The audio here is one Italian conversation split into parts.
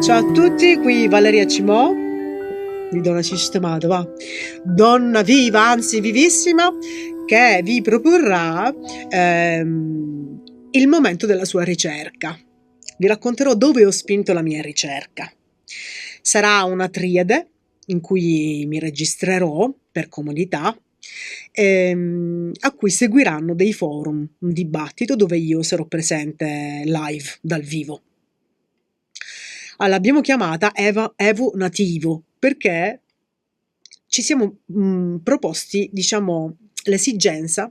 Ciao a tutti, qui Valeria Cimò, vi do una sistemata, va. Donna viva, anzi vivissima, che vi proporrà il momento della sua ricerca. Vi racconterò dove ho spinto la mia ricerca. Sarà una triade in cui mi registrerò per comodità, a cui seguiranno dei forum, un dibattito dove io sarò presente live, dal vivo. L'abbiamo chiamata Evo Nativo perché ci siamo proposti, diciamo, l'esigenza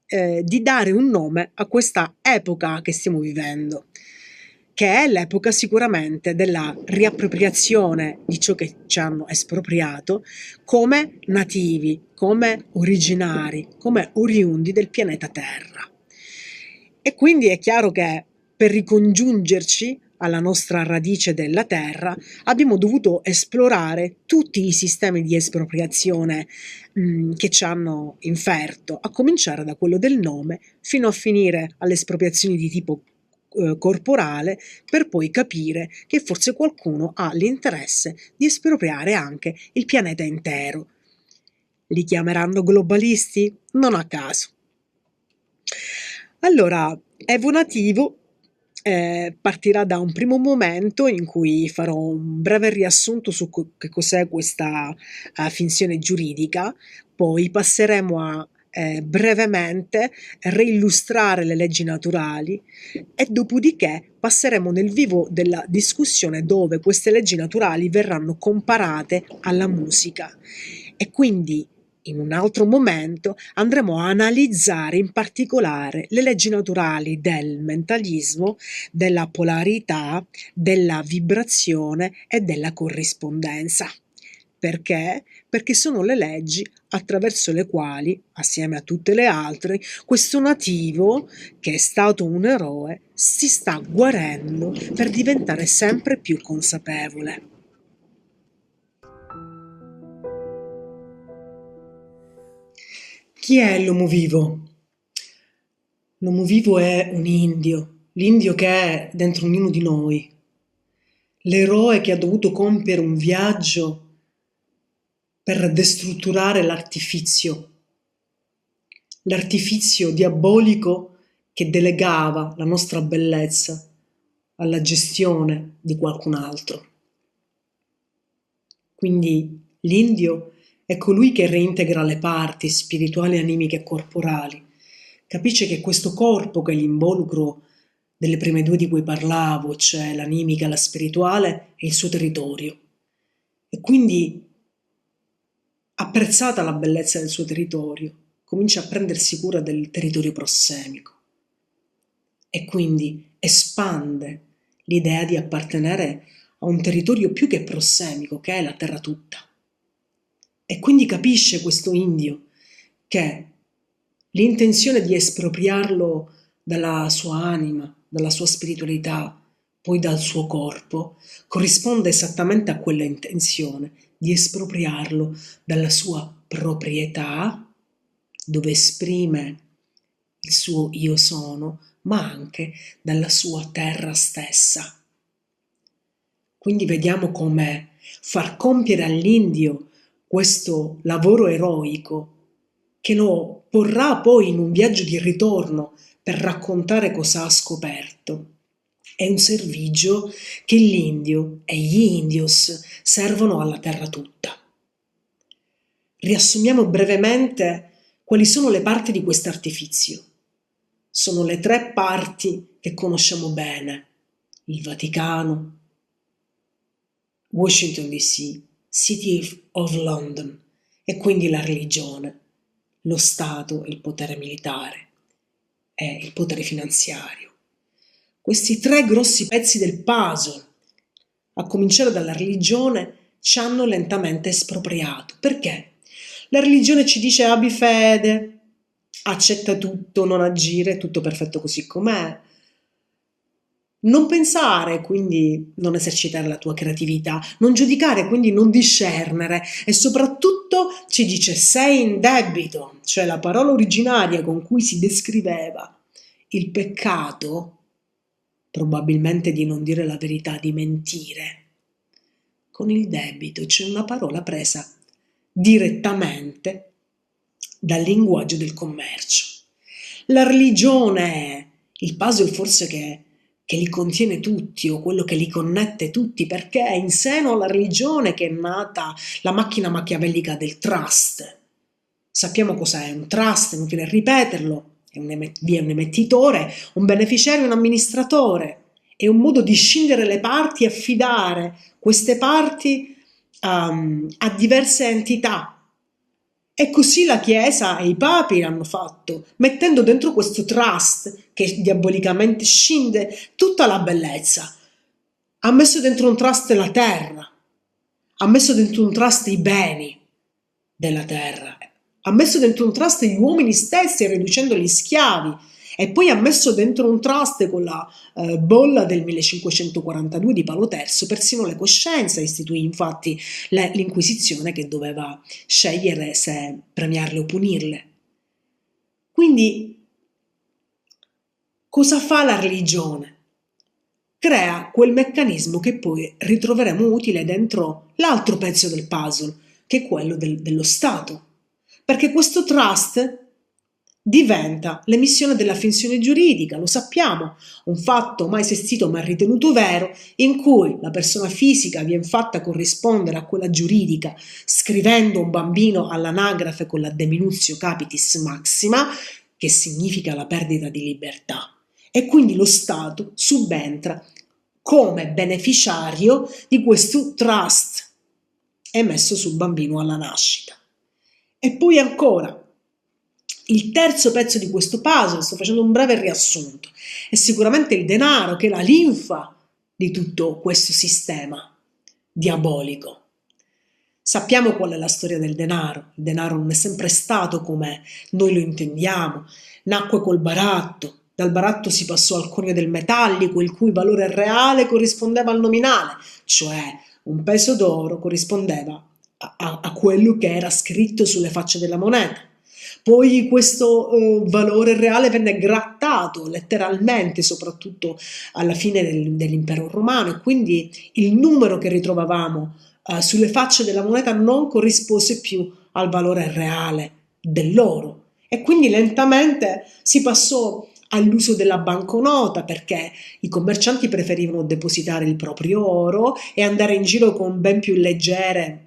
di dare un nome a questa epoca che stiamo vivendo, che è l'epoca sicuramente della riappropriazione di ciò che ci hanno espropriato come nativi, come originari, come oriundi del pianeta Terra. E quindi è chiaro che per ricongiungerci alla nostra radice della terra, abbiamo dovuto esplorare tutti i sistemi di espropriazione che ci hanno inferto, a cominciare da quello del nome, fino a finire alle espropriazioni di tipo corporale, per poi capire che forse qualcuno ha l'interesse di espropriare anche il pianeta intero. Li chiameranno globalisti? Non a caso. Allora, Evo Nativo partirà da un primo momento in cui farò un breve riassunto su che cos'è questa finzione giuridica, poi passeremo a brevemente reillustrare le leggi naturali e dopodiché passeremo nel vivo della discussione dove queste leggi naturali verranno comparate alla musica e quindi in un altro momento andremo a analizzare in particolare le leggi naturali del mentalismo, della polarità, della vibrazione e della corrispondenza. Perché? Perché sono le leggi attraverso le quali, assieme a tutte le altre, questo nativo, che è stato un eroe, si sta guarendo per diventare sempre più consapevole. Chi è l'uomo vivo? L'uomo vivo è un indio, l'indio che è dentro ognuno di noi, l'eroe che ha dovuto compiere un viaggio per destrutturare l'artifizio diabolico che delegava la nostra bellezza alla gestione di qualcun altro. Quindi l'indio è colui che reintegra le parti spirituali, animiche e corporali. Capisce che questo corpo, che è l'involucro delle prime due di cui parlavo, cioè l'animica e la spirituale, è il suo territorio. E quindi, apprezzata la bellezza del suo territorio, comincia a prendersi cura del territorio prossemico. E quindi espande l'idea di appartenere a un territorio più che prossemico, che è la terra tutta. E quindi capisce questo indio che l'intenzione di espropriarlo dalla sua anima, dalla sua spiritualità, poi dal suo corpo, corrisponde esattamente a quella intenzione di espropriarlo dalla sua proprietà, dove esprime il suo io sono, ma anche dalla sua terra stessa. Quindi vediamo come far compiere all'indio questo lavoro eroico che lo porrà poi in un viaggio di ritorno per raccontare cosa ha scoperto. È un servigio che l'indio e gli indios servono alla terra tutta. Riassumiamo brevemente quali sono le parti di questo artifizio. Sono le tre parti che conosciamo bene: il Vaticano, Washington DC, City of London, e quindi la religione, lo Stato, il potere militare e il potere finanziario. Questi tre grossi pezzi del puzzle, a cominciare dalla religione, ci hanno lentamente espropriato. Perché? La religione ci dice abbi fede, accetta tutto, non agire, tutto perfetto così com'è. Non pensare, quindi non esercitare la tua creatività, non giudicare, quindi non discernere, e soprattutto ci dice sei in debito, cioè la parola originaria con cui si descriveva il peccato, probabilmente di non dire la verità, di mentire, con il debito, cioè una parola presa direttamente dal linguaggio del commercio. La religione è il puzzle forse che li contiene tutti o quello che li connette tutti, perché è in seno alla religione che è nata la macchina machiavellica del trust. Sappiamo cos'è un trust, è inutile ripeterlo, vi è un emettitore, un beneficiario e un amministratore. È un modo di scindere le parti e affidare queste parti a diverse entità. E così la Chiesa e i papi l'hanno fatto, mettendo dentro questo trust che diabolicamente scinde tutta la bellezza. Ha messo dentro un trust la terra, ha messo dentro un trust i beni della terra, ha messo dentro un trust gli uomini stessi riducendo gli schiavi e poi ha messo dentro un trust con la bolla del 1542 di Paolo III persino le coscienze, istituì infatti l'inquisizione che doveva scegliere se premiarle o punirle. Quindi cosa fa la religione? Crea quel meccanismo che poi ritroveremo utile dentro l'altro pezzo del puzzle, che è quello dello Stato. Perché questo trust diventa l'emissione della finzione giuridica, lo sappiamo, un fatto mai esistito ma ritenuto vero, in cui la persona fisica viene fatta corrispondere a quella giuridica scrivendo un bambino all'anagrafe con la deminutio capitis maxima, che significa la perdita di libertà. E quindi lo Stato subentra come beneficiario di questo trust emesso sul bambino alla nascita. E poi ancora, il terzo pezzo di questo puzzle, sto facendo un breve riassunto, è sicuramente il denaro, che è la linfa di tutto questo sistema diabolico. Sappiamo qual è la storia del denaro. Il denaro non è sempre stato come noi lo intendiamo. Nacque col baratto, dal baratto si passò al conio del metallico, il cui valore reale corrispondeva al nominale, cioè un peso d'oro corrispondeva a quello che era scritto sulle facce della moneta. Poi questo valore reale venne grattato letteralmente, soprattutto alla fine dell'impero romano, e quindi il numero che ritrovavamo sulle facce della moneta non corrispose più al valore reale dell'oro. E quindi lentamente si passò all'uso della banconota, perché i commercianti preferivano depositare il proprio oro e andare in giro con ben più leggere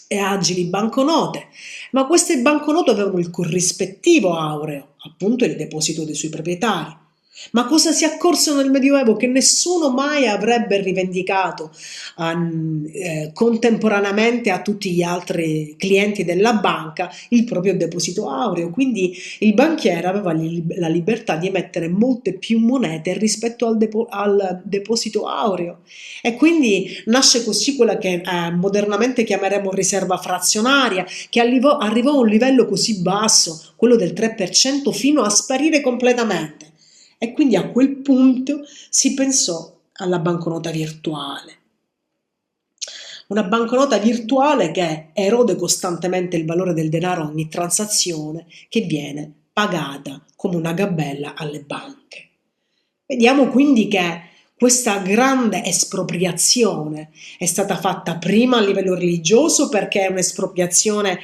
e agili banconote, ma queste banconote avevano il corrispettivo aureo, appunto il deposito dei suoi proprietari. Ma cosa si accorsero nel Medioevo? Che nessuno mai avrebbe rivendicato contemporaneamente a tutti gli altri clienti della banca il proprio deposito aureo, quindi il banchiere aveva la libertà di emettere molte più monete rispetto al deposito aureo, e quindi nasce così quella che modernamente chiameremo riserva frazionaria, che arrivò a un livello così basso, quello del 3%, fino a sparire completamente. E quindi a quel punto si pensò alla banconota virtuale. Una banconota virtuale che erode costantemente il valore del denaro a ogni transazione, che viene pagata come una gabella alle banche. Vediamo quindi che questa grande espropriazione è stata fatta prima a livello religioso, perché è un'espropriazione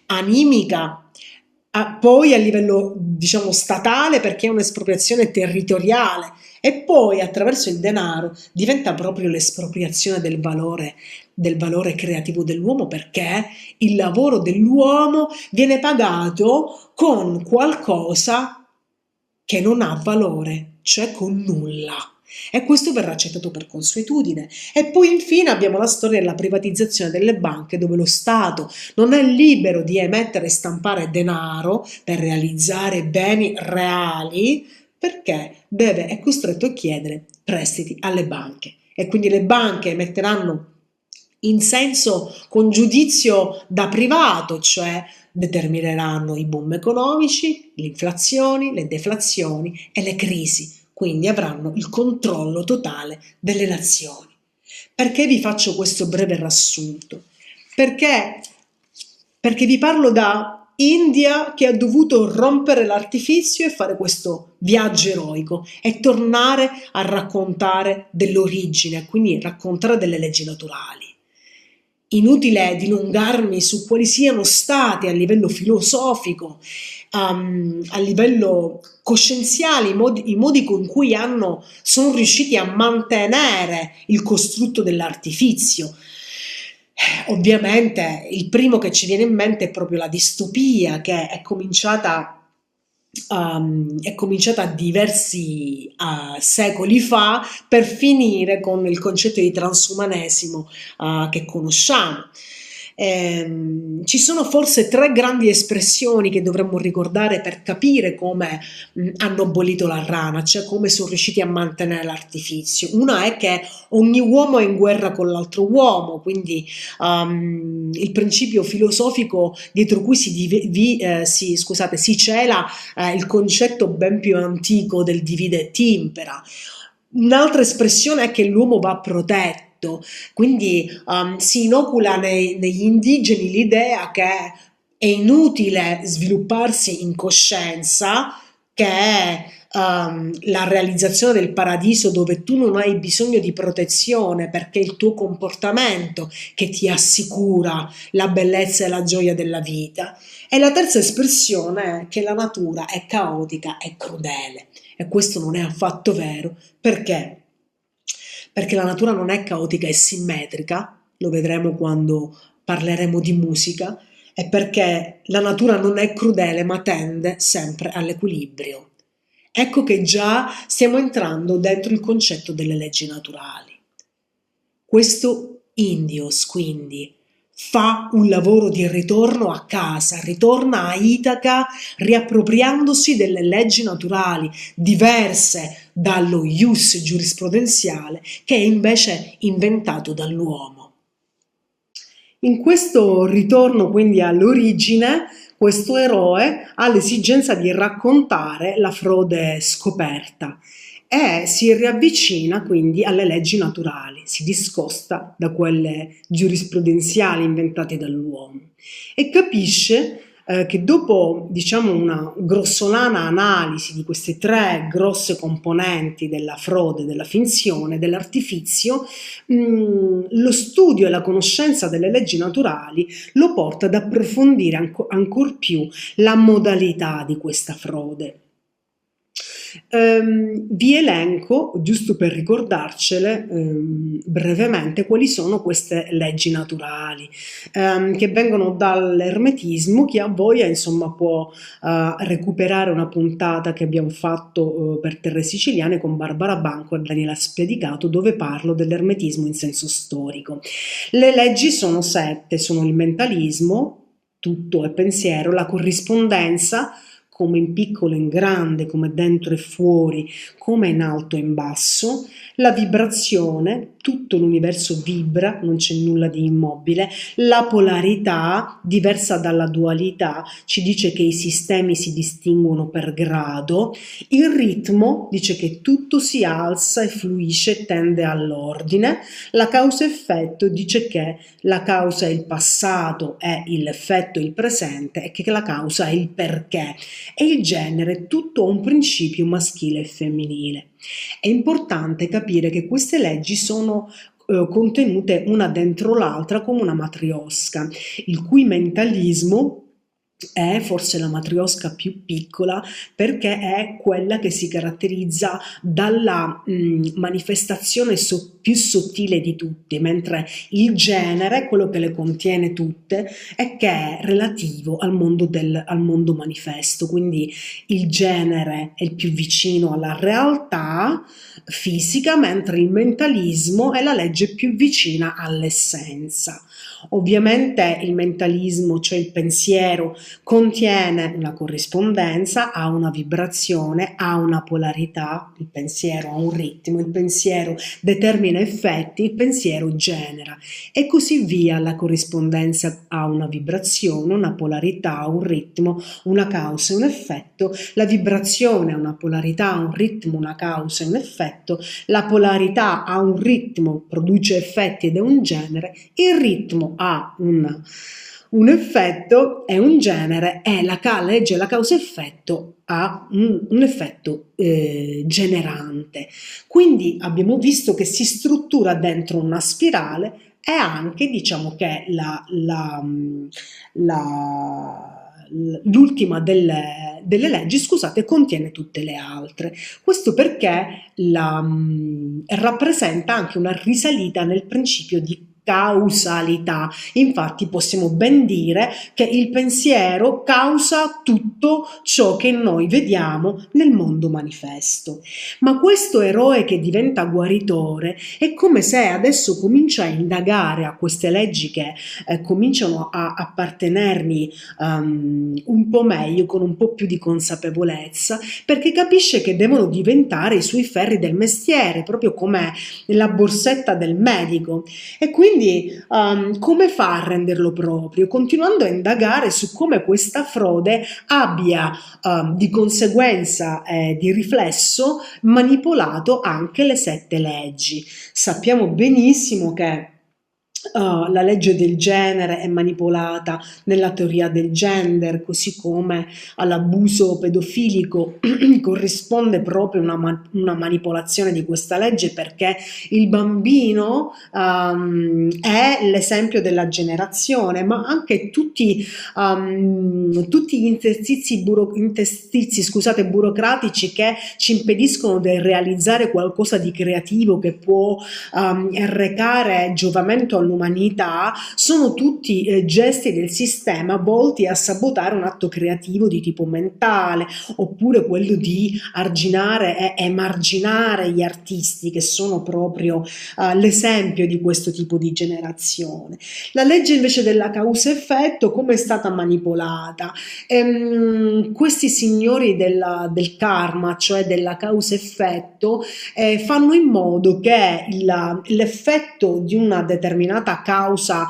animica, poi a livello diciamo statale, perché è un'espropriazione territoriale, e poi attraverso il denaro diventa proprio l'espropriazione del valore creativo dell'uomo, perché il lavoro dell'uomo viene pagato con qualcosa che non ha valore, cioè con nulla. E questo verrà accettato per consuetudine. E poi infine abbiamo la storia della privatizzazione delle banche, dove lo Stato non è libero di emettere e stampare denaro per realizzare beni reali, perché è costretto a chiedere prestiti alle banche. E quindi le banche emetteranno in senso con giudizio da privato, cioè determineranno i boom economici, le inflazioni, le deflazioni e le crisi, quindi avranno il controllo totale delle nazioni. Perché vi faccio questo breve riassunto? Perché vi parlo da India, che ha dovuto rompere l'artifizio e fare questo viaggio eroico e tornare a raccontare dell'origine, quindi raccontare delle leggi naturali. inutile dilungarmi su quali siano stati a livello filosofico, a livello coscienziale, i modi con cui sono riusciti a mantenere il costrutto dell'artifizio. Ovviamente il primo che ci viene in mente è proprio la distopia, che è cominciata diversi secoli fa, per finire con il concetto di transumanesimo che conosciamo. Ci sono forse tre grandi espressioni che dovremmo ricordare per capire come hanno abolito la rana, cioè come sono riusciti a mantenere l'artifizio. Una è che ogni uomo è in guerra con l'altro uomo, quindi il principio filosofico dietro cui si cela il concetto ben più antico del divide et impera. Un'altra espressione è che l'uomo va protetto, quindi si inocula negli indigeni l'idea che è inutile svilupparsi in coscienza, che è la realizzazione del paradiso dove tu non hai bisogno di protezione perché è il tuo comportamento che ti assicura la bellezza e la gioia della vita. E la terza espressione è che la natura è caotica e crudele. E questo non è affatto vero. Perché? Perché la natura non è caotica e simmetrica, lo vedremo quando parleremo di musica, e perché la natura non è crudele ma tende sempre all'equilibrio. Ecco che già stiamo entrando dentro il concetto delle leggi naturali. Questo Indios, quindi, fa un lavoro di ritorno a casa, ritorna a Itaca riappropriandosi delle leggi naturali diverse dallo ius giurisprudenziale che è invece inventato dall'uomo. In questo ritorno quindi all'origine, questo eroe ha l'esigenza di raccontare la frode scoperta e si riavvicina quindi alle leggi naturali, si discosta da quelle giurisprudenziali inventate dall'uomo e capisce che dopo diciamo una grossolana analisi di queste tre grosse componenti della frode, della finzione, dell'artifizio, lo studio e la conoscenza delle leggi naturali lo porta ad approfondire ancor più la modalità di questa frode. Vi elenco, giusto per ricordarcele brevemente, quali sono queste leggi naturali che vengono dall'ermetismo. Chi ha voglia, insomma, può recuperare una puntata che abbiamo fatto per Terre Siciliane con Barbara Banco e Daniela Spedicato, dove parlo dell'ermetismo in senso storico. Le leggi sono 7, sono il mentalismo, tutto è pensiero, la corrispondenza, come in piccolo e in grande, come dentro e fuori, come in alto e in basso, la vibrazione, tutto l'universo vibra, non c'è nulla di immobile, la polarità, diversa dalla dualità, ci dice che i sistemi si distinguono per grado, il ritmo dice che tutto si alza e fluisce e tende all'ordine, la causa-effetto dice che la causa è il passato e l'effetto è il presente e che la causa è il perché. E il genere tutto ha un principio maschile e femminile. È importante capire che queste leggi sono contenute una dentro l'altra come una matriosca, il cui mentalismo è forse la matriosca più piccola perché è quella che si caratterizza dalla manifestazione più sottile di tutti, mentre il genere, quello che le contiene tutte, è che è relativo al mondo manifesto, quindi il genere è il più vicino alla realtà fisica, mentre il mentalismo è la legge più vicina all'essenza. Ovviamente il mentalismo, cioè il pensiero, contiene una corrispondenza, ha una vibrazione, ha una polarità, il pensiero ha un ritmo, il pensiero determina effetti, il pensiero genera e così via. La corrispondenza ha una vibrazione, una polarità, un ritmo, una causa e un effetto, la vibrazione ha una polarità, un ritmo, una causa e un effetto, la polarità ha un ritmo, produce effetti ed è un genere, il ritmo ha un effetto è un genere e la legge la causa-effetto ha un effetto generante. Quindi abbiamo visto che si struttura dentro una spirale E anche diciamo che l'ultima delle leggi, scusate, contiene tutte le altre. Questo perché rappresenta anche una risalita nel principio di causalità. Infatti possiamo ben dire che il pensiero causa tutto ciò che noi vediamo nel mondo manifesto. Ma questo eroe che diventa guaritore è come se adesso comincia a indagare a queste leggi che cominciano a appartenermi un po' meglio, con un po' più di consapevolezza, perché capisce che devono diventare i suoi ferri del mestiere, proprio come la borsetta del medico. E quindi come fa a renderlo proprio? Continuando a indagare su come questa frode abbia di conseguenza, di riflesso, manipolato anche le 7 leggi. Sappiamo benissimo che la legge del genere è manipolata nella teoria del gender, così come all'abuso pedofilico corrisponde proprio una manipolazione di questa legge, perché il bambino è l'esempio della generazione, ma anche tutti gli interstizi, scusate, burocratici che ci impediscono di realizzare qualcosa di creativo che può recare giovamento all'umanità, sono tutti gesti del sistema volti a sabotare un atto creativo di tipo mentale, oppure quello di arginare e emarginare gli artisti, che sono proprio l'esempio di questo tipo di generazione. La legge invece della causa-effetto come è stata manipolata? Questi signori del karma, cioè della causa-effetto, fanno in modo che l'effetto di una determinata causa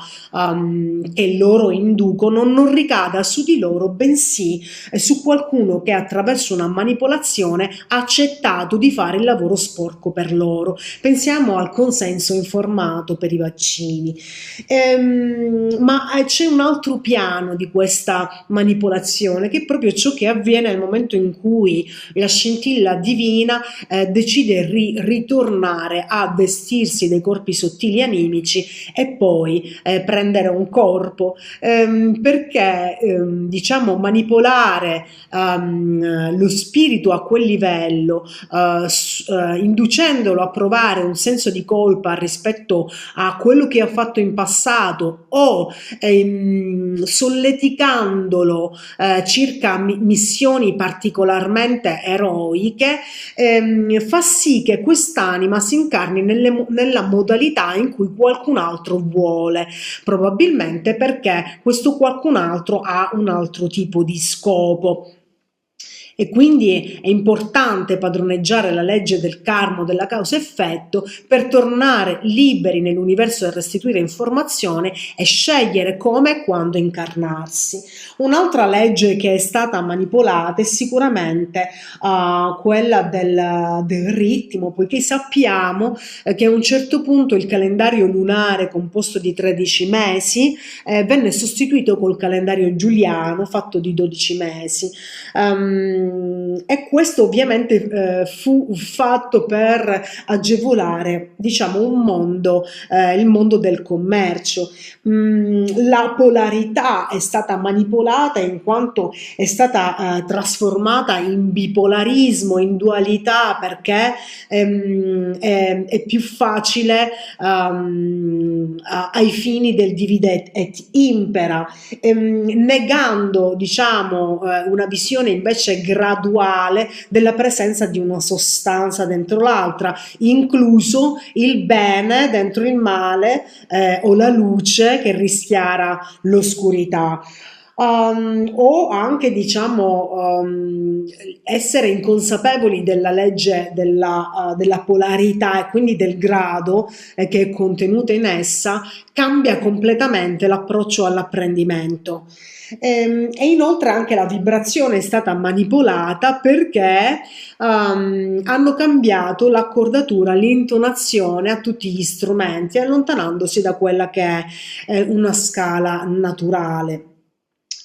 che loro inducono non ricada su di loro, bensì su qualcuno che attraverso una manipolazione ha accettato di fare il lavoro sporco per loro. Pensiamo al consenso informato per i vaccini. Ma c'è un altro piano di questa manipolazione, che è proprio ciò che avviene nel momento in cui la scintilla divina decide di ritornare a vestirsi dei corpi sottili animici e poi prendere un corpo, perché diciamo manipolare lo spirito a quel livello, inducendolo a provare un senso di colpa rispetto a quello che ha fatto in passato, o solleticandolo circa missioni particolarmente eroiche, fa sì che quest'anima si incarni nella modalità in cui qualcun altro vuole, probabilmente perché questo qualcun altro ha un altro tipo di scopo. E quindi è importante padroneggiare la legge del karma, della causa-effetto, per tornare liberi nell'universo e restituire informazione e scegliere come e quando incarnarsi. Un'altra legge che è stata manipolata è sicuramente quella del ritmo, poiché sappiamo che a un certo punto il calendario lunare, composto di 13 mesi, venne sostituito col calendario giuliano fatto di 12 mesi. E questo ovviamente fu fatto per agevolare, diciamo, un mondo, il mondo del commercio. La polarità è stata manipolata in quanto è stata trasformata in bipolarismo, in dualità, perché è più facile ai fini del divide et impera, negando, diciamo, una visione invece graduale della presenza di una sostanza dentro l'altra, incluso il bene dentro il male, o la luce che rischiara l'oscurità. O anche, diciamo, essere inconsapevoli della legge della polarità e quindi del grado che è contenuta in essa, cambia completamente l'approccio all'apprendimento. E inoltre anche la vibrazione è stata manipolata, perché hanno cambiato l'accordatura, l'intonazione a tutti gli strumenti, allontanandosi da quella che è una scala naturale.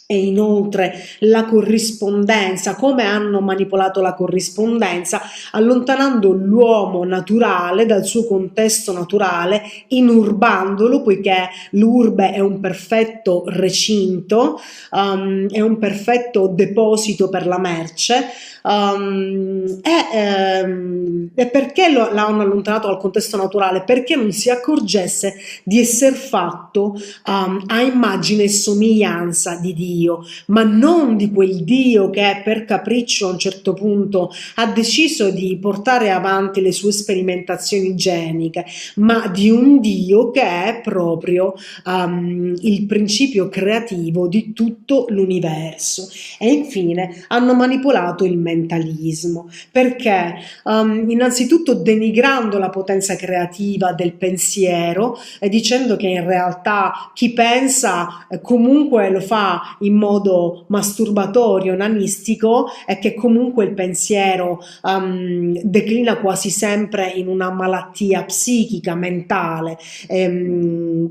E inoltre la corrispondenza, come hanno manipolato la corrispondenza, allontanando l'uomo naturale dal suo contesto naturale, inurbandolo, poiché l'urbe è un perfetto recinto, è un perfetto deposito per la merce. E perché l'hanno allontanato dal contesto naturale? Perché non si accorgesse di essere fatto a immagine e somiglianza di Dio, ma non di quel Dio che per capriccio a un certo punto ha deciso di portare avanti le sue sperimentazioni igieniche, ma di un Dio che è proprio il principio creativo di tutto l'universo. E infine hanno manipolato il mentalismo, perché innanzitutto denigrando la potenza creativa del pensiero e dicendo che in realtà chi pensa comunque lo fa in modo masturbatorio, nanistico, e che comunque il pensiero declina quasi sempre in una malattia psichica, mentale,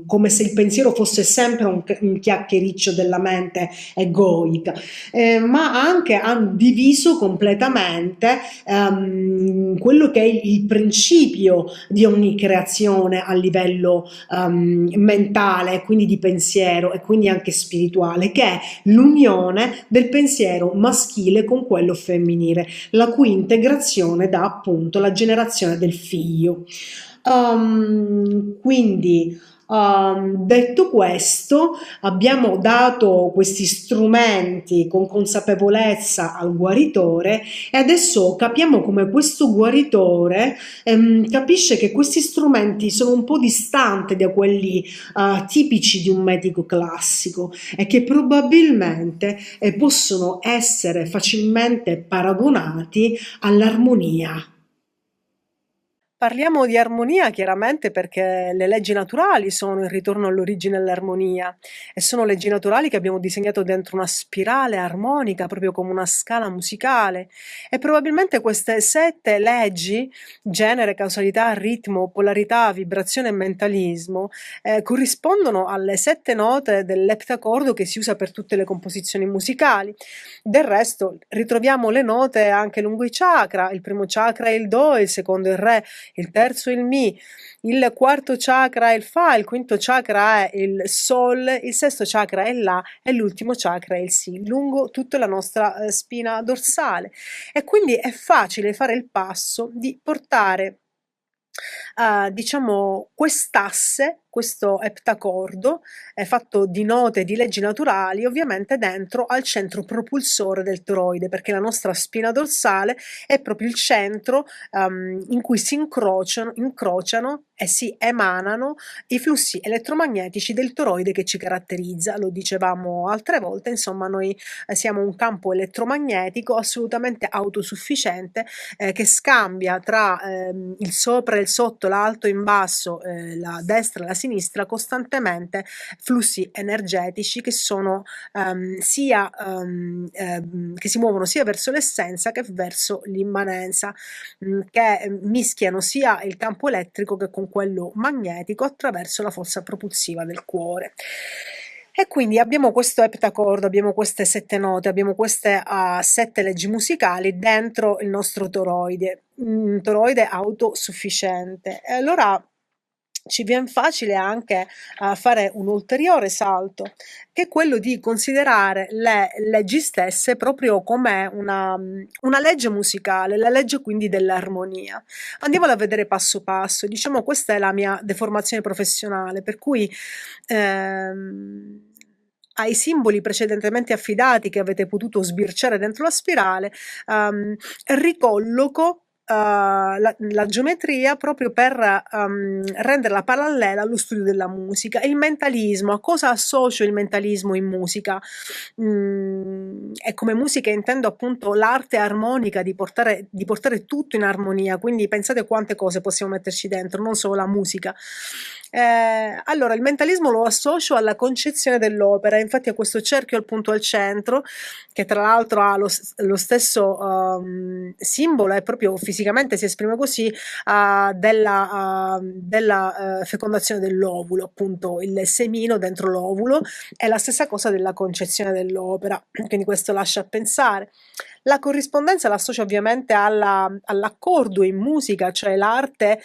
come se il pensiero fosse sempre un chiacchiericcio della mente egoica, ma anche hanno diviso completamente quello che è il principio di ogni creazione a livello mentale, quindi di pensiero e quindi anche spirituale, che è l'unione del pensiero maschile con quello femminile, la cui integrazione dà appunto la generazione del figlio. Quindi detto questo, abbiamo dato questi strumenti con consapevolezza al guaritore e adesso capiamo come questo guaritore capisce che questi strumenti sono un po' distanti da quelli tipici di un medico classico e che probabilmente possono essere facilmente paragonati all'armonia. Parliamo di armonia chiaramente perché le leggi naturali sono il ritorno all'origine dell'armonia e sono leggi naturali che abbiamo disegnato dentro una spirale armonica, proprio come una scala musicale. E probabilmente queste 7 leggi, genere, causalità, ritmo, polarità, vibrazione e mentalismo, corrispondono alle 7 note dell'eptacordo che si usa per tutte le composizioni musicali. Del resto ritroviamo le note anche lungo i chakra, il primo chakra è il Do, il secondo è il Re, il terzo è il Mi, il quarto chakra è il Fa, il quinto chakra è il Sol, il sesto chakra è il La e l'ultimo chakra è il Si, lungo tutta la nostra spina dorsale. E quindi è facile fare il passo di portare diciamo quest'asse, questo eptacordo è fatto di note di leggi naturali, ovviamente dentro al centro propulsore del toroide, perché la nostra spina dorsale è proprio il centro in cui si incrociano e si emanano i flussi elettromagnetici del toroide che ci caratterizza. Lo dicevamo altre volte, insomma, noi siamo un campo elettromagnetico assolutamente autosufficiente che scambia tra il sopra e il sotto, l'alto e in basso, la destra e la sinistra, costantemente flussi energetici che sono che si muovono sia verso l'essenza che verso l'immanenza, che mischiano sia il campo elettrico che con quello magnetico attraverso la forza propulsiva del cuore. E quindi abbiamo questo eptacordo, abbiamo queste 7 note, abbiamo queste 7 leggi musicali dentro il nostro toroide, un toroide autosufficiente. E allora ci viene facile anche fare un ulteriore salto, che è quello di considerare le leggi stesse proprio come una legge musicale, la legge quindi dell'armonia. Andiamola a vedere passo passo. Diciamo, questa è la mia deformazione professionale, per cui ai simboli precedentemente affidati che avete potuto sbirciare dentro la spirale, ricolloco la geometria proprio per renderla parallela allo studio della musica. Il mentalismo, a cosa associo il mentalismo in musica? E come musica intendo appunto l'arte armonica di portare tutto in armonia, quindi pensate quante cose possiamo metterci dentro, non solo la musica. Allora, il mentalismo lo associo alla concezione dell'opera, infatti a questo cerchio appunto al centro, che tra l'altro ha lo stesso simbolo, è proprio fisicamente fisicamente si esprime così, della fecondazione dell'ovulo, appunto il semino dentro l'ovulo, è la stessa cosa della concezione dell'opera, quindi questo lascia pensare. La corrispondenza l'associo ovviamente all'accordo in musica, cioè l'arte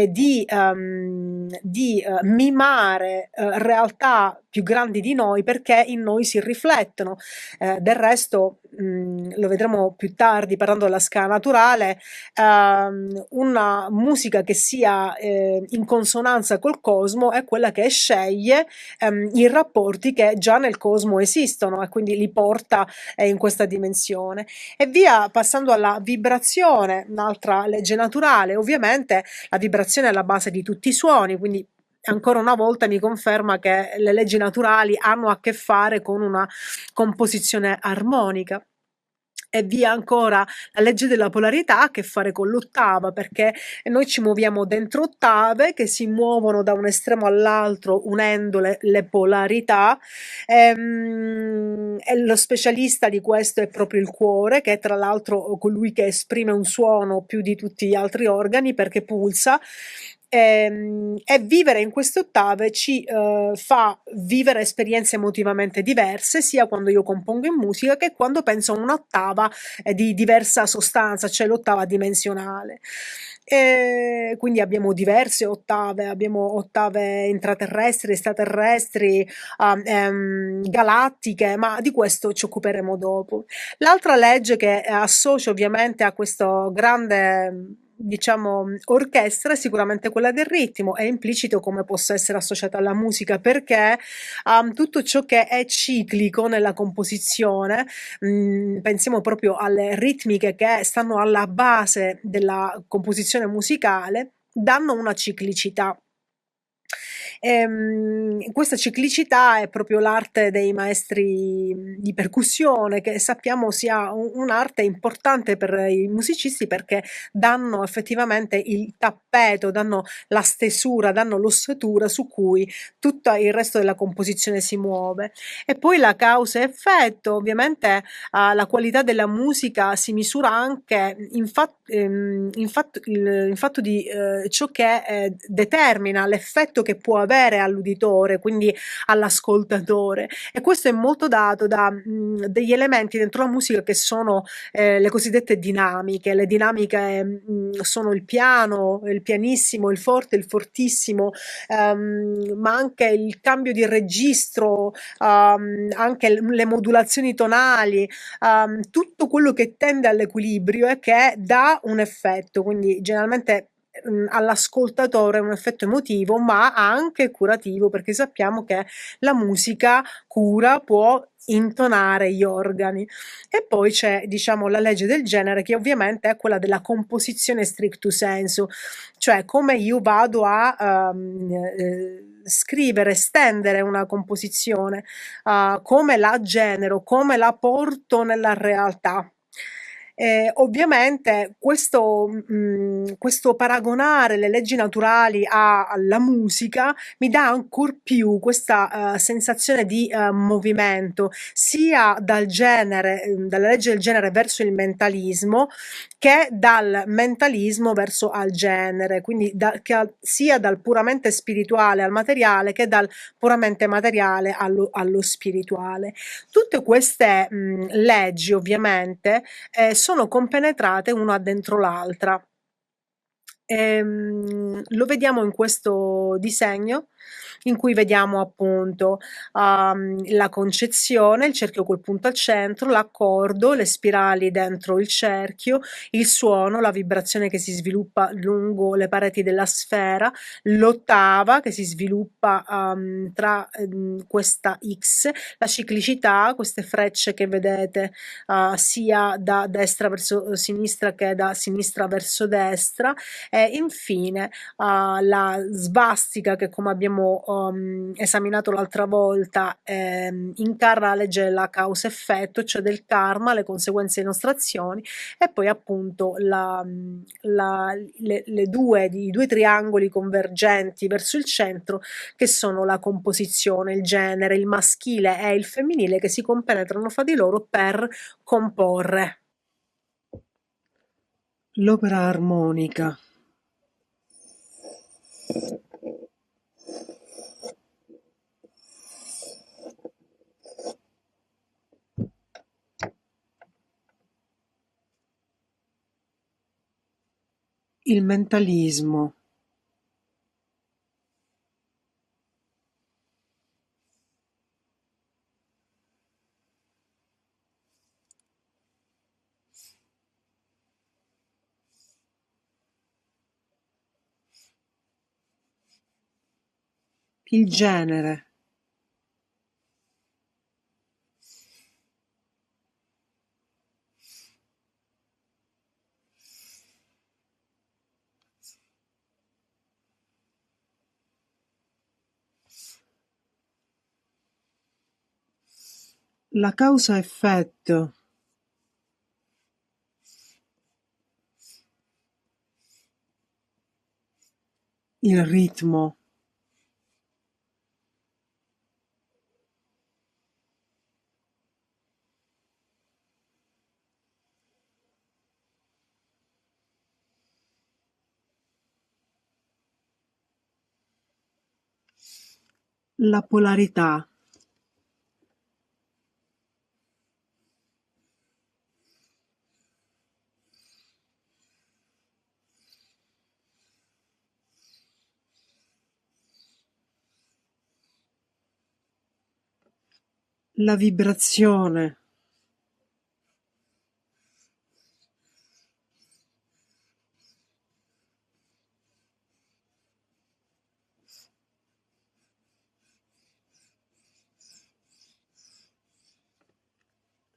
di mimare realtà più grandi di noi perché in noi si riflettono. Del resto, lo vedremo più tardi parlando della scala naturale, una musica che sia in consonanza col cosmo è quella che sceglie i rapporti che già nel cosmo esistono e quindi li porta in questa dimensione. E via passando alla vibrazione, un'altra legge naturale. Ovviamente la vibrazione è alla base di tutti i suoni, quindi ancora una volta mi conferma che le leggi naturali hanno a che fare con una composizione armonica. E via ancora la legge della polarità ha a che fare con l'ottava, perché noi ci muoviamo dentro ottave che si muovono da un estremo all'altro unendo le polarità. E lo specialista di questo è proprio il cuore, che è tra l'altro colui che esprime un suono più di tutti gli altri organi perché pulsa. E vivere in queste ottave ci fa vivere esperienze emotivamente diverse, sia quando io compongo in musica che quando penso a un'ottava di diversa sostanza, cioè l'ottava dimensionale. E quindi abbiamo ottave intraterrestri, extraterrestri, galattiche, ma di questo ci occuperemo dopo. L'altra legge che associo ovviamente a questo grande, diciamo, orchestra è sicuramente quella del ritmo. È implicito come possa essere associata alla musica perché tutto ciò che è ciclico nella composizione, pensiamo proprio alle ritmiche che stanno alla base della composizione musicale, danno una ciclicità. Questa ciclicità è proprio l'arte dei maestri di percussione, che sappiamo sia un'arte importante per i musicisti perché danno effettivamente il tappeto, danno la stesura, danno l'ossatura su cui tutto il resto della composizione si muove. E poi la causa e effetto, ovviamente la qualità della musica si misura anche in fatto di ciò che determina l'effetto che può avere all'uditore, quindi all'ascoltatore. E questo è molto dato da degli elementi dentro la musica che sono le cosiddette dinamiche. Le dinamiche sono il piano, il pianissimo, il forte, il fortissimo, ma anche il cambio di registro, anche le modulazioni tonali, tutto quello che tende all'equilibrio e che dà un effetto, quindi generalmente all'ascoltatore un effetto emotivo, ma anche curativo, perché sappiamo che la musica cura, può intonare gli organi. E poi c'è, diciamo, la legge del genere, che ovviamente è quella della composizione stricto sensu, cioè come io vado a scrivere, stendere una composizione, come la genero, come la porto nella realtà. Ovviamente questo paragonare le leggi naturali alla musica mi dà ancor più questa sensazione di movimento, sia dal genere, dalla legge del genere verso il mentalismo, che dal mentalismo verso al genere, quindi sia dal puramente spirituale al materiale che dal puramente materiale allo spirituale. Tutte queste leggi ovviamente sono compenetrate una dentro l'altra. Lo vediamo in questo disegno in cui vediamo appunto la concezione, il cerchio col punto al centro, l'accordo, le spirali dentro il cerchio, il suono, la vibrazione che si sviluppa lungo le pareti della sfera, l'ottava che si sviluppa tra questa X, la ciclicità, queste frecce che vedete sia da destra verso sinistra che da sinistra verso destra, e infine la svastica che, come abbiamo esaminato l'altra volta, incarna la legge della causa-effetto, cioè del karma, le conseguenze delle nostre azioni, e poi appunto i due triangoli convergenti verso il centro, che sono la composizione, il genere, il maschile e il femminile, che si compenetrano fra di loro per comporre. L'opera armonica. Il mentalismo. Il genere. La causa-effetto. Il ritmo. La polarità. La vibrazione.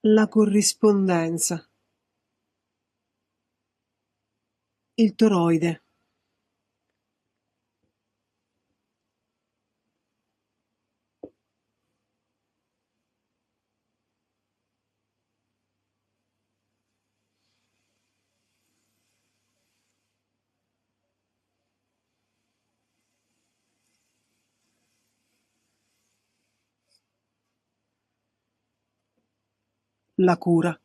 La corrispondenza. Il toroide. La cura.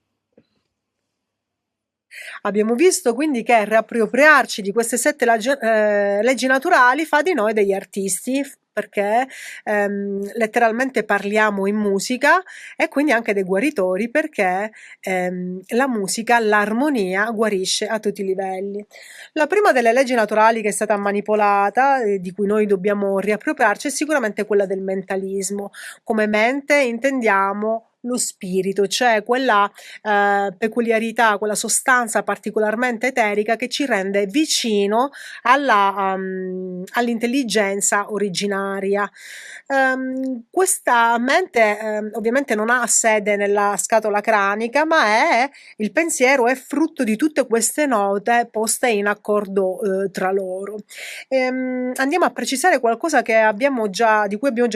Abbiamo visto quindi che riappropriarci di queste sette leggi naturali fa di noi degli artisti, perché letteralmente parliamo in musica, e quindi anche dei guaritori, perché la musica, l'armonia guarisce a tutti i livelli. La prima delle leggi naturali che è stata manipolata, di cui noi dobbiamo riappropriarci, è sicuramente quella del mentalismo. Come mente intendiamo lo spirito, cioè quella peculiarità, quella sostanza particolarmente eterica che ci rende vicino all'intelligenza originaria. Questa mente ovviamente non ha sede nella scatola cranica, ma il pensiero è frutto di tutte queste note poste in accordo tra loro. Andiamo a precisare qualcosa di cui abbiamo già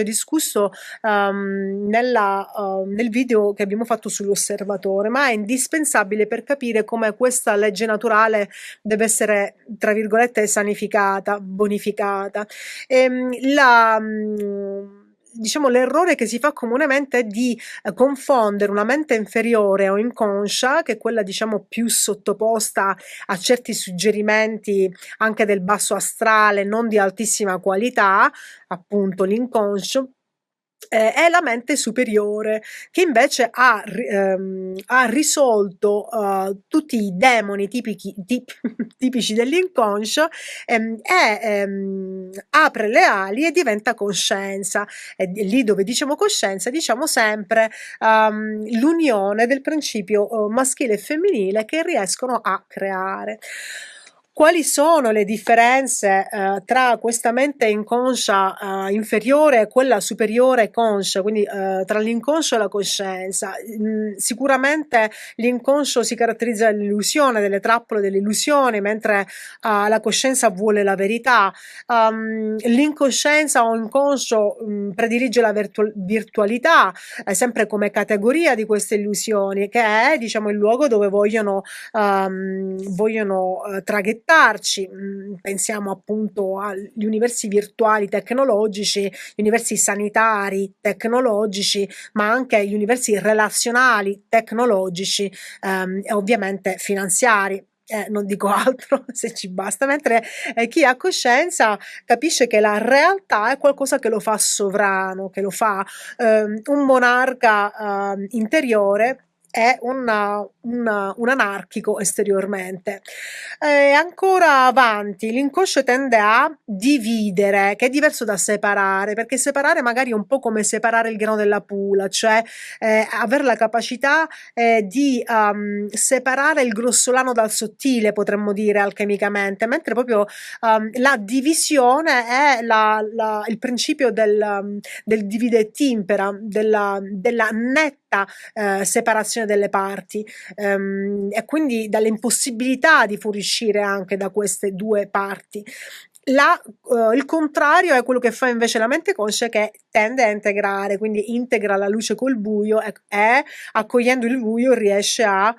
discusso nel video che abbiamo fatto sull'osservatore, ma è indispensabile per capire come questa legge naturale deve essere, tra virgolette, sanificata, bonificata. Diciamo, l'errore che si fa comunemente è di confondere una mente inferiore o inconscia, che è quella, diciamo, più sottoposta a certi suggerimenti anche del basso astrale, non di altissima qualità, appunto l'inconscio, è la mente superiore, che invece ha risolto tutti i demoni tipici dell'inconscio, apre le ali e diventa coscienza. E lì dove diciamo coscienza, diciamo sempre l'unione del principio maschile e femminile che riescono a creare. Quali sono le differenze tra questa mente inconscia inferiore e quella superiore conscia, quindi tra l'inconscio e la coscienza? Sicuramente l'inconscio si caratterizza dall'illusione, delle trappole delle illusioni, mentre la coscienza vuole la verità. L'incoscienza o inconscio predilige la virtualità, sempre come categoria di queste illusioni, che è, diciamo, il luogo dove vogliono traghettarci. Pensiamo appunto agli universi virtuali tecnologici, gli universi sanitari tecnologici, ma anche agli universi relazionali tecnologici e ovviamente finanziari. non dico altro se ci basta, mentre chi ha coscienza capisce che la realtà è qualcosa che lo fa sovrano, che lo fa un monarca interiore e un anarchico esteriormente. Ancora avanti, l'inconscio tende a dividere, che è diverso da separare, perché separare magari è un po' come separare il grano dalla pula, cioè avere la capacità di separare il grossolano dal sottile, potremmo dire alchemicamente, mentre proprio la divisione è il principio del divide et impera, della netta separazione delle parti, e quindi dall'impossibilità di fuoriuscire anche da queste due parti. Il contrario è quello che fa invece la mente conscia, che tende a integrare, quindi integra la luce col buio e accogliendo il buio riesce a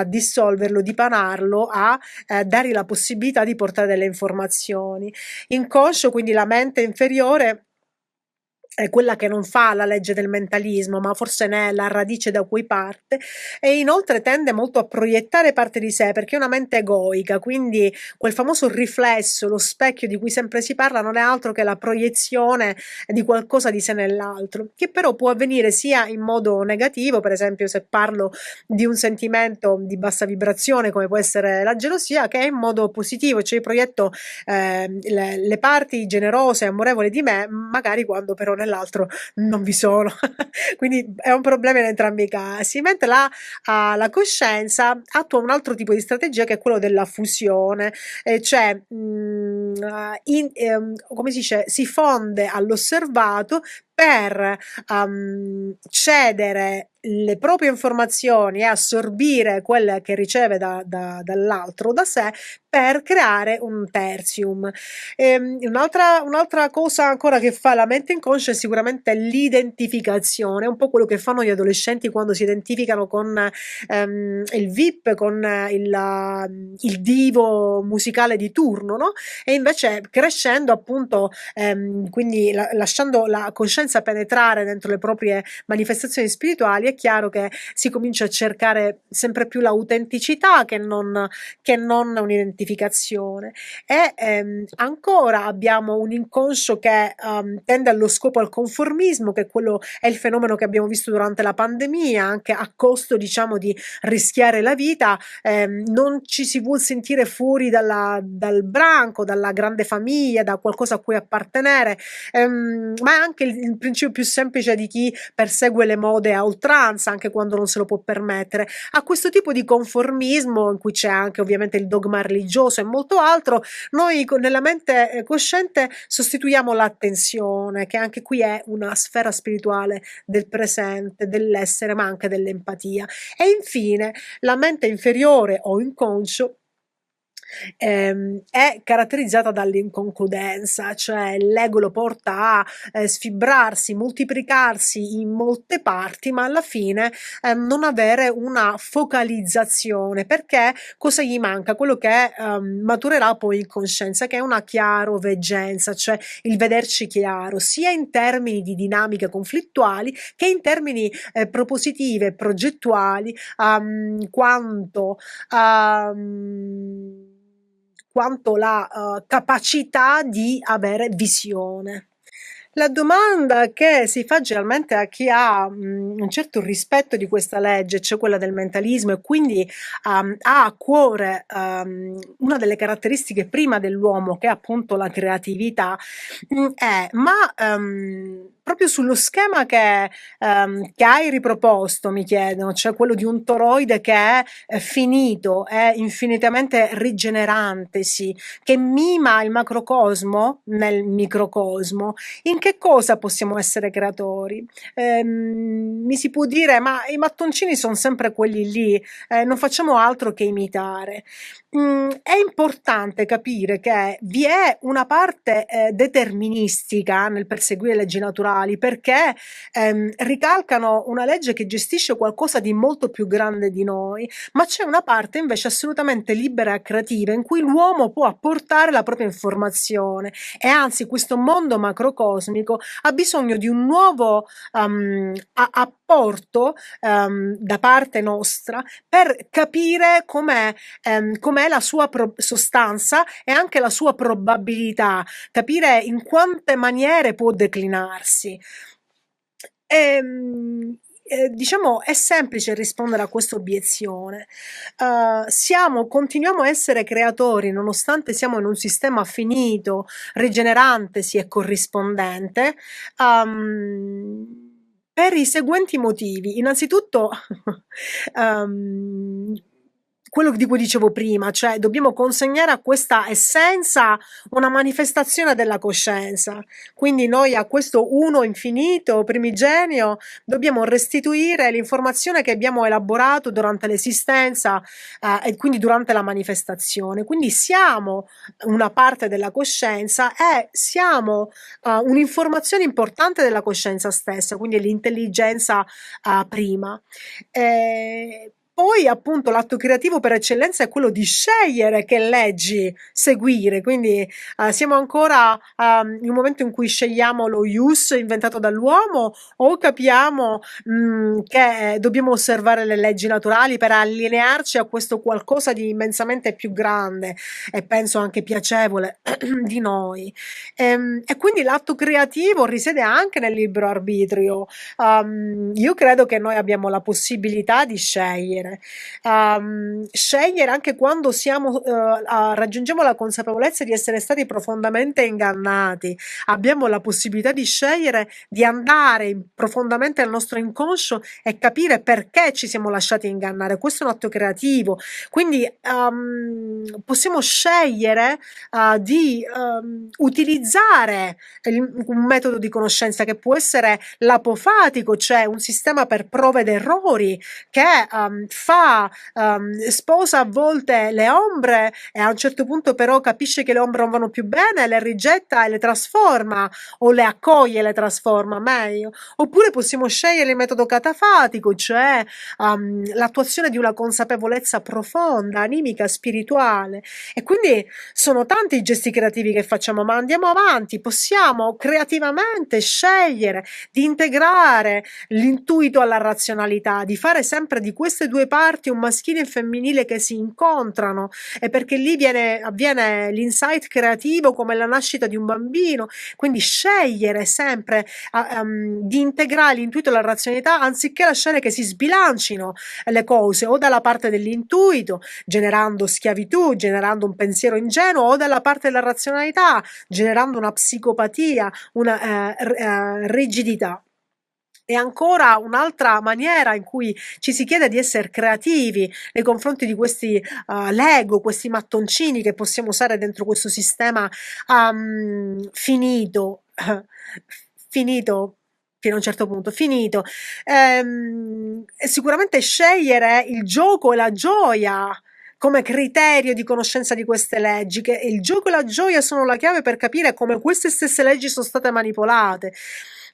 dissolverlo, dipanarlo, a dargli la possibilità di portare delle informazioni. Inconscio, quindi la mente inferiore, è quella che non fa la legge del mentalismo, ma forse ne è la radice da cui parte, e inoltre tende molto a proiettare parte di sé perché è una mente egoica, quindi quel famoso riflesso, lo specchio di cui sempre si parla, non è altro che la proiezione di qualcosa di sé nell'altro, che però può avvenire sia in modo negativo, per esempio se parlo di un sentimento di bassa vibrazione come può essere la gelosia, che è in modo positivo, cioè proietto le parti generose e amorevoli di me, magari quando però nell'altro non vi sono. Quindi è un problema in entrambi i casi. Mentre la coscienza attua un altro tipo di strategia, che è quello della fusione, cioè come si dice, si fonde all'osservato per cedere le proprie informazioni e assorbire quelle che riceve dall'altro, da sé, per creare un tertium. Un'altra cosa ancora che fa la mente inconscia è sicuramente l'identificazione, un po' quello che fanno gli adolescenti quando si identificano con il VIP, con il divo musicale di turno, no? E invece crescendo appunto, quindi lasciando la coscienza penetrare dentro le proprie manifestazioni spirituali, è chiaro che si comincia a cercare sempre più l'autenticità che non un'identificazione. E ancora abbiamo un inconscio che tende allo scopo, al conformismo, che è il fenomeno che abbiamo visto durante la pandemia, anche a costo, diciamo, di rischiare la vita. Non ci si vuol sentire fuori dal branco, dalla grande famiglia, da qualcosa a cui appartenere, ma è anche il principio più semplice di chi persegue le mode a oltranza, anche quando non se lo può permettere. A questo tipo di conformismo, in cui c'è anche ovviamente il dogma religioso e molto altro, noi nella mente cosciente sostituiamo l'attenzione, che anche qui è una sfera spirituale del presente, dell'essere, ma anche dell'empatia. E infine la mente inferiore o inconscio è caratterizzata dall'inconcludenza, cioè l'ego lo porta a sfibrarsi, moltiplicarsi in molte parti, ma alla fine non avere una focalizzazione, perché cosa gli manca? Quello che maturerà poi in coscienza, che è una chiaroveggenza, cioè il vederci chiaro, sia in termini di dinamiche conflittuali che in termini propositive, progettuali, quanto la capacità di avere visione. La domanda che si fa generalmente a chi ha un certo rispetto di questa legge, cioè quella del mentalismo, e quindi ha a cuore una delle caratteristiche prima dell'uomo, che è appunto la creatività, è: ma proprio sullo schema che hai riproposto, mi chiedono, cioè quello di un toroide che è finito, è infinitamente rigenerantesi, che mima il macrocosmo nel microcosmo, in che cosa possiamo essere creatori? Mi si può dire: ma i mattoncini sono sempre quelli lì, non facciamo altro che imitare. È importante capire che vi è una parte deterministica nel perseguire leggi naturali, perché ricalcano una legge che gestisce qualcosa di molto più grande di noi, ma c'è una parte invece assolutamente libera e creativa, in cui l'uomo può apportare la propria informazione, e anzi questo mondo macrocosmico ha bisogno di un nuovo supporto da parte nostra per capire com'è la sua sostanza e anche la sua probabilità, capire in quante maniere può declinarsi. Diciamo, è semplice rispondere a questa obiezione. Continuiamo a essere creatori nonostante siamo in un sistema finito, rigenerantesi e corrispondente, per i seguenti motivi. Innanzitutto, ehm, quello di cui dicevo prima, cioè dobbiamo consegnare a questa essenza una manifestazione della coscienza. Quindi noi a questo uno infinito, primigenio, dobbiamo restituire l'informazione che abbiamo elaborato durante l'esistenza, e quindi durante la manifestazione. Quindi siamo una parte della coscienza e siamo un'informazione importante della coscienza stessa, quindi l'intelligenza prima. Poi appunto l'atto creativo per eccellenza è quello di scegliere che leggi seguire, quindi siamo ancora in un momento in cui scegliamo lo ius inventato dall'uomo o capiamo che dobbiamo osservare le leggi naturali per allinearci a questo qualcosa di immensamente più grande e penso anche piacevole di noi. E quindi l'atto creativo risiede anche nel libero arbitrio. Io credo che noi abbiamo la possibilità di scegliere anche quando raggiungiamo la consapevolezza di essere stati profondamente ingannati. Abbiamo la possibilità di scegliere di andare profondamente nel nostro inconscio e capire perché ci siamo lasciati ingannare. Questo è un atto creativo. Quindi possiamo scegliere di utilizzare un metodo di conoscenza che può essere l'apofatico, cioè un sistema per prove ed errori che sposa a volte le ombre e a un certo punto però capisce che le ombre non vanno più bene, le rigetta e le trasforma o le accoglie e le trasforma meglio. Oppure possiamo scegliere il metodo catafatico, cioè l'attuazione di una consapevolezza profonda, animica, spirituale. E quindi sono tanti i gesti creativi che facciamo, ma andiamo avanti, possiamo creativamente scegliere di integrare l'intuito alla razionalità, di fare sempre di queste due parti un maschile e un femminile che si incontrano, e perché lì avviene l'insight creativo come la nascita di un bambino. Quindi scegliere sempre di integrare l'intuito alla razionalità anziché lasciare che si sbilancino le cose o dalla parte dell'intuito generando schiavitù, generando un pensiero ingenuo, o dalla parte della razionalità generando una psicopatia, una rigidità. E ancora un'altra maniera in cui ci si chiede di essere creativi nei confronti di questi Lego, questi mattoncini che possiamo usare dentro questo sistema finito, finito fino a un certo punto, finito. Sicuramente scegliere il gioco e la gioia come criterio di conoscenza di queste leggi, che il gioco e la gioia sono la chiave per capire come queste stesse leggi sono state manipolate.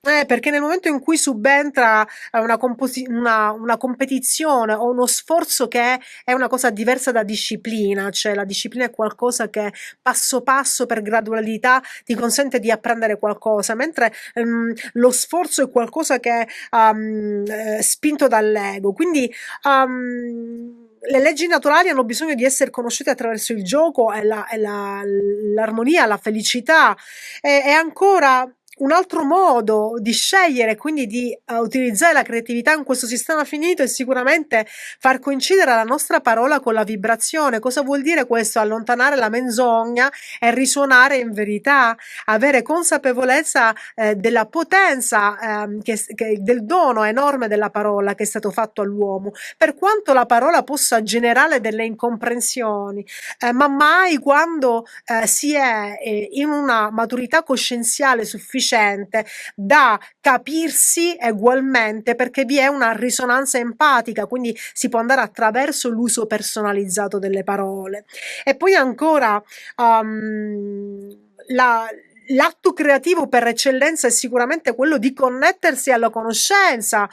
Perché nel momento in cui subentra una competizione o uno sforzo che è una cosa diversa da disciplina, cioè la disciplina è qualcosa che passo passo per gradualità ti consente di apprendere qualcosa, mentre lo sforzo è qualcosa che è spinto dall'ego. Quindi le leggi naturali hanno bisogno di essere conosciute attraverso il gioco e l'armonia, la felicità e ancora un altro modo di scegliere, quindi di utilizzare la creatività in questo sistema finito, è sicuramente far coincidere la nostra parola con la vibrazione. Cosa vuol dire questo? Allontanare la menzogna e risuonare in verità, avere consapevolezza della potenza del dono enorme della parola che è stato fatto all'uomo, per quanto la parola possa generare delle incomprensioni, ma mai quando si è in una maturità coscienziale sufficiente da capirsi ugualmente, perché vi è una risonanza empatica, quindi si può andare attraverso l'uso personalizzato delle parole. E poi ancora l'atto creativo per eccellenza è sicuramente quello di connettersi alla conoscenza,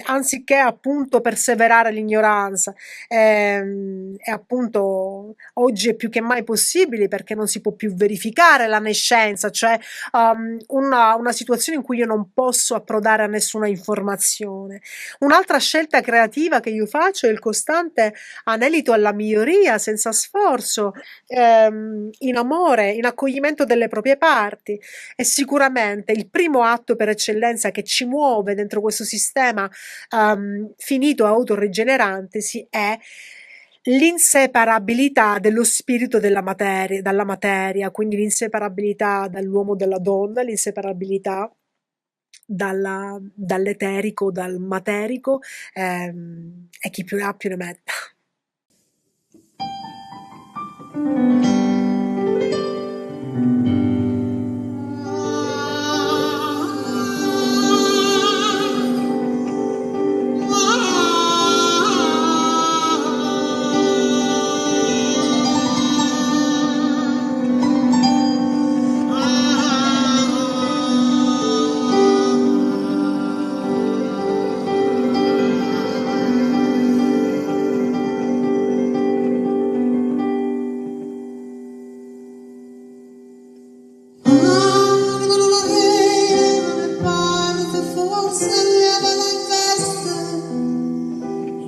anziché appunto perseverare l'ignoranza. E appunto oggi è più che mai possibile perché non si può più verificare la nescenza, cioè una situazione in cui io non posso approdare a nessuna informazione. Un'altra scelta creativa che io faccio è il costante anelito alla miglioria senza sforzo, in amore, in accoglimento delle proprie parti. E sicuramente il primo atto per eccellenza che ci muove dentro questo sistema finito e autoregenerantesi è l'inseparabilità dello spirito dalla materia, quindi l'inseparabilità dall'uomo dalla donna, l'inseparabilità dall'eterico, dal materico, e chi più ne ha più ne metta.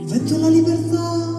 Il vento e la libertà